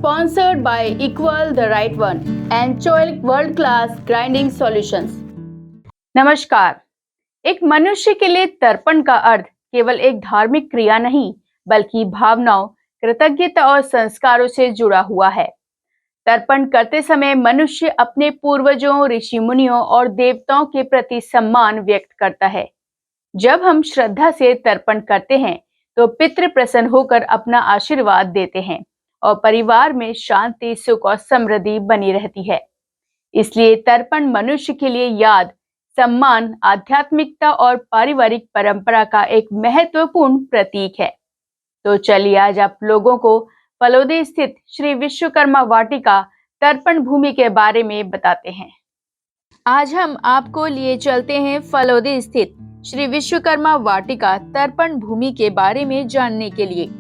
sponsored by Equal the Right One and Choic World Class Grinding Solutions। नमस्कार। एक मनुष्य के लिए तर्पण का अर्थ केवल एक धार्मिक क्रिया नहीं, बल्कि भावनाओं, कृतज्ञता और संस्कारों से जुड़ा हुआ है। तर्पण करते समय मनुष्य अपने पूर्वजों, ऋषि मुनियों और देवताओं के प्रति सम्मान व्यक्त करता है। जब हम श्रद्धा से तर्पण करते हैं, तो पितृ प्रसन्न होकर अपना आशीर्वाद देते हैं और परिवार में शांति, सुख और समृद्धि बनी रहती है। इसलिए तर्पण मनुष्य के लिए याद, सम्मान, आध्यात्मिकता और पारिवारिक परंपरा का एक महत्वपूर्ण प्रतीक है। तो चलिए आज आप लोगों को फलोदी स्थित श्री विश्वकर्मा वाटिका तर्पण भूमि के बारे में बताते हैं। आज हम आपको लिए चलते हैं फलोदी स्थित श्री विश्वकर्मा वाटिका तर्पण भूमि के बारे में जानने के लिए।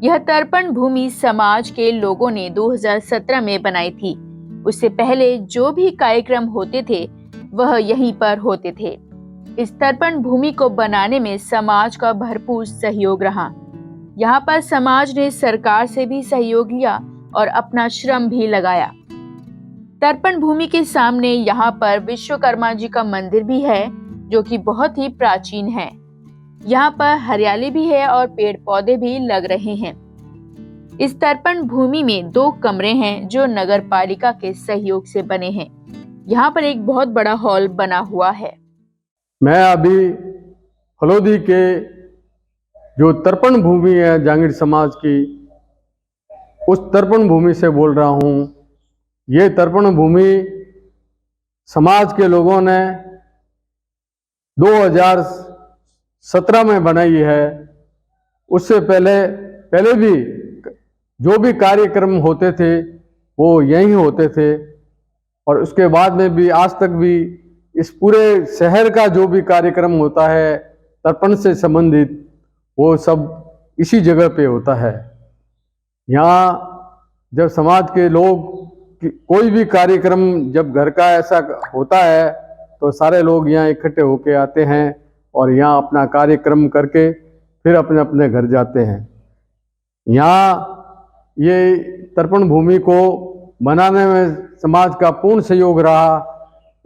यह तर्पण भूमि समाज के लोगों ने 2017 में बनाई थी। उससे पहले जो भी कार्यक्रम होते थे वह यहीं पर होते थे। इस तर्पण भूमि को बनाने में समाज का भरपूर सहयोग रहा। यहाँ पर समाज ने सरकार से भी सहयोग लिया और अपना श्रम भी लगाया। तर्पण भूमि के सामने यहाँ पर विश्वकर्मा जी का मंदिर भी है, जो कि बहुत ही प्राचीन है। यहाँ पर हरियाली भी है और पेड़ पौधे भी लग रहे हैं। इस तर्पण भूमि में 2 कमरे हैं जो नगर पालिका के सहयोग से बने हैं। यहाँ पर एक बहुत बड़ा हॉल बना हुआ है। मैं अभी फलोदी के जो तर्पण भूमि है जांगीर समाज की, उस तर्पण भूमि से बोल रहा हूँ। ये तर्पण भूमि समाज के लोगों ने 2017 में बनाई है। उससे पहले भी जो भी कार्यक्रम होते थे वो यहीं होते थे, और उसके बाद में भी आज तक भी इस पूरे शहर का जो भी कार्यक्रम होता है तर्पण से संबंधित, वो सब इसी जगह पे होता है। यहाँ जब समाज के लोग कोई भी कार्यक्रम जब घर का ऐसा होता है तो सारे लोग यहाँ इकट्ठे होके आते हैं और यहाँ अपना कार्यक्रम करके फिर अपने अपने घर जाते हैं। यहाँ ये तर्पण भूमि को बनाने में समाज का पूर्ण सहयोग रहा।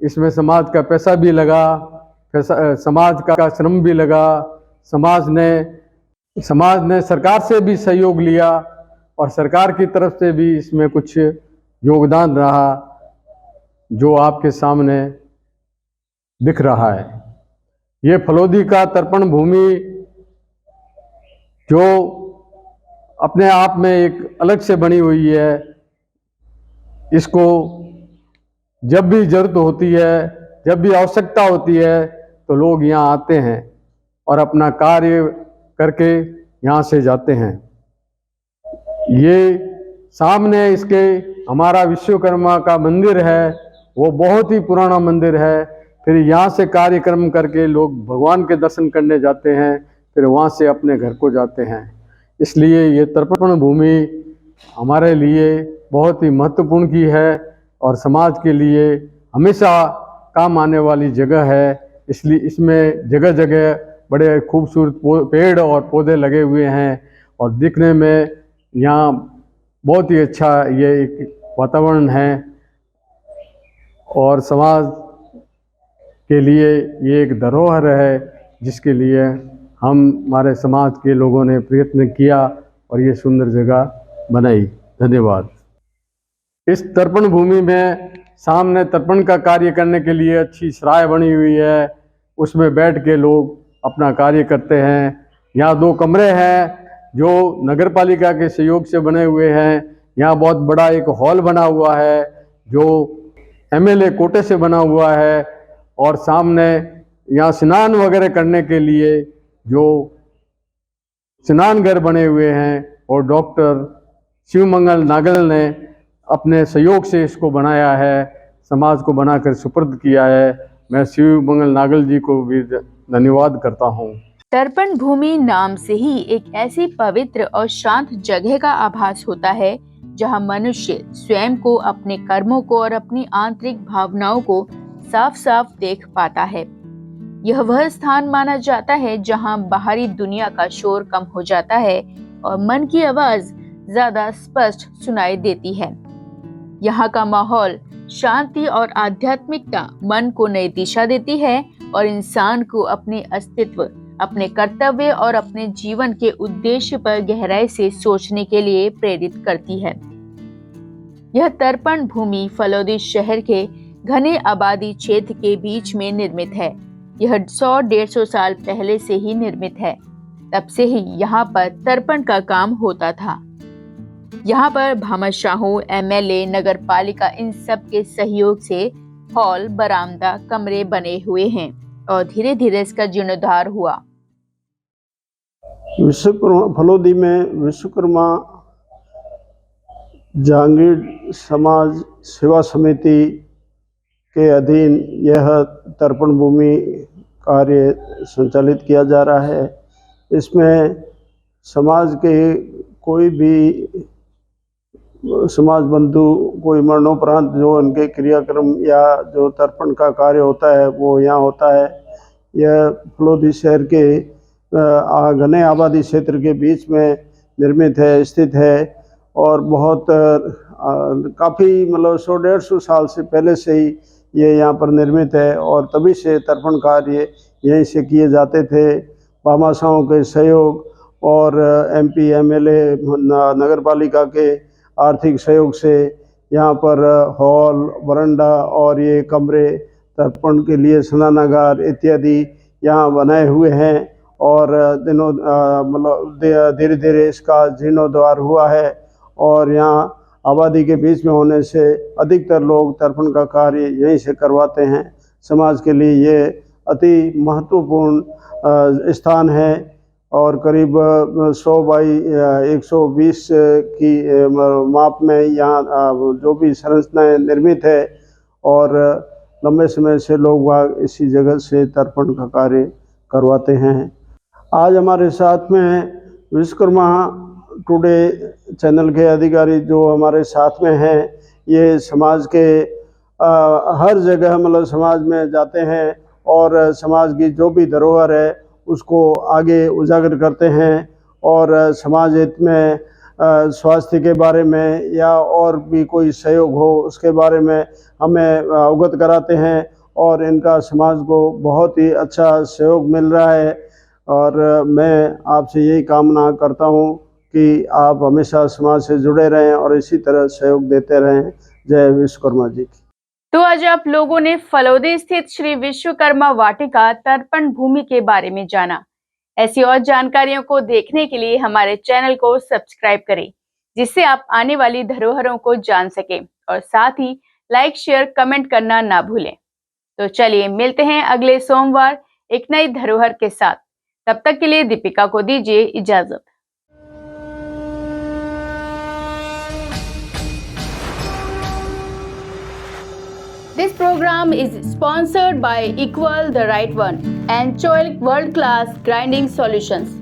इसमें समाज का पैसा भी लगा, समाज का श्रम भी लगा। समाज ने सरकार से भी सहयोग लिया और सरकार की तरफ से भी इसमें कुछ योगदान रहा, जो आपके सामने दिख रहा है। ये फलोदी का तर्पण भूमि जो अपने आप में एक अलग से बनी हुई है। इसको जब भी जरूरत होती है, जब भी आवश्यकता होती है, तो लोग यहाँ आते हैं और अपना कार्य करके यहाँ से जाते हैं। ये सामने इसके हमारा विश्वकर्मा का मंदिर है, वो बहुत ही पुराना मंदिर है। फिर यहाँ से कार्यक्रम करके लोग भगवान के दर्शन करने जाते हैं, फिर वहाँ से अपने घर को जाते हैं। इसलिए ये तर्पण भूमि हमारे लिए बहुत ही महत्वपूर्ण की है और समाज के लिए हमेशा काम आने वाली जगह है। इसलिए इसमें जगह जगह बड़े खूबसूरत पेड़ और पौधे लगे हुए हैं और दिखने में यहाँ बहुत ही अच्छा ये एक वातावरण है। और समाज के लिए ये एक धरोहर है, जिसके लिए हमारे समाज के लोगों ने प्रयत्न किया और ये सुंदर जगह बनाई। धन्यवाद। इस तर्पण भूमि में सामने तर्पण का कार्य करने के लिए अच्छी सराय बनी हुई है, उसमें बैठ के लोग अपना कार्य करते हैं। यहाँ 2 कमरे हैं जो नगर पालिका के सहयोग से बने हुए हैं। यहाँ बहुत बड़ा एक हॉल बना हुआ है जो एमएलए कोटे से बना हुआ है, और सामने यहाँ स्नान वगैरह करने के लिए जो स्नान घर बने हुए हैं, और डॉक्टर शिवमंगल नागल ने अपने सहयोग से इसको बनाया है, समाज को बनाकर सुपुर्द किया है। मैं शिवमंगल नागल जी को भी धन्यवाद करता हूँ। तर्पण भूमि नाम से ही एक ऐसी पवित्र और शांत जगह का आभास होता है जहां मनुष्य स्वयं को, अपने कर्मों को और अपनी आंतरिक भावनाओं को साफ साफ देख पाता है। यह वह स्थान माना जाता है जहां बाहरी दुनिया का शोर कम हो जाता है और मन की आवाज ज्यादा स्पष्ट सुनाई देती है। यहाँ का माहौल, शांति और आध्यात्मिकता मन को नई दिशा देती है और इंसान को अपने अस्तित्व, अपने कर्तव्य और अपने जीवन के उद्देश्य पर गहराई से सोचने के लिए प्रेरित करती है। यह तर्पण भूमि फलौदी शहर के घने आबादी क्षेत्र के बीच में निर्मित है। यह 100-150 साल पहले से ही निर्मित है। तब से ही यहाँ पर तर्पण का काम होता था। यहाँ पर भामाशाहों, एमएलए, नगर पालिका इन सब के सहयोग से हॉल, बरामदा, कमरे बने हुए हैं और धीरे धीरे इसका जीर्णोद्धार हुआ। विश्वकर्मा फलोदी में विश्वकर्मा जहांगीर समाज सेवा समिति के अधीन यह तर्पण भूमि कार्य संचालित किया जा रहा है। इसमें समाज के कोई भी समाज बंधु कोई मरणोपरांत जो उनके क्रियाक्रम या जो तर्पण का कार्य होता है वो यहाँ होता है। यह फलोदी शहर के घने आबादी क्षेत्र के बीच में निर्मित है, स्थित है और बहुत काफ़ी मतलब 100-150 साल से पहले से ही ये यहाँ पर निर्मित है और तभी से तर्पण कार्य यहीं से किए जाते थे। भामाशाहों के सहयोग और एमपी, एमएलए, नगर पालिका के आर्थिक सहयोग से यहाँ पर हॉल, बरंडा और ये कमरे तर्पण के लिए स्नानागार इत्यादि यहाँ बनाए हुए हैं और दिनों मतलब धीरे धीरे इसका जीर्णोद्धार हुआ है और यहाँ आबादी के बीच में होने से अधिकतर लोग तर्पण का कार्य यहीं से करवाते हैं। समाज के लिए ये अति महत्वपूर्ण स्थान है और करीब 100 बाई 120 की माप में यहाँ जो भी संरचनाएं निर्मित है और लंबे समय से लोग वहाँ इसी जगह से तर्पण का कार्य करवाते हैं। आज हमारे साथ में विश्वकर्मा टुडे चैनल के अधिकारी जो हमारे साथ में हैं, ये समाज के हर जगह मतलब समाज में जाते हैं और समाज की जो भी धरोहर है उसको आगे उजागर करते हैं और समाज हित में स्वास्थ्य के बारे में या और भी कोई सहयोग हो उसके बारे में हमें अवगत कराते हैं और इनका समाज को बहुत ही अच्छा सहयोग मिल रहा है और मैं आपसे यही कामना करता हूँ कि आप हमेशा समाज से जुड़े रहें और इसी तरह सहयोग देते रहें। जय विश्वकर्मा जी की। तो आज आप लोगों ने फलौदी स्थित श्री विश्वकर्मा वाटिका तर्पण भूमि के बारे में जाना। ऐसी और जानकारियों को देखने के लिए हमारे चैनल को सब्सक्राइब करें, जिससे आप आने वाली धरोहरों को जान सकें और साथ ही लाइक, शेयर, कमेंट करना ना भूलें। तो चलिए मिलते हैं अगले सोमवार एक नई धरोहर के साथ। तब तक के लिए दीपिका को दीजिए इजाजत। This program is sponsored by Equal the Right One and Choilik World Class Grinding Solutions.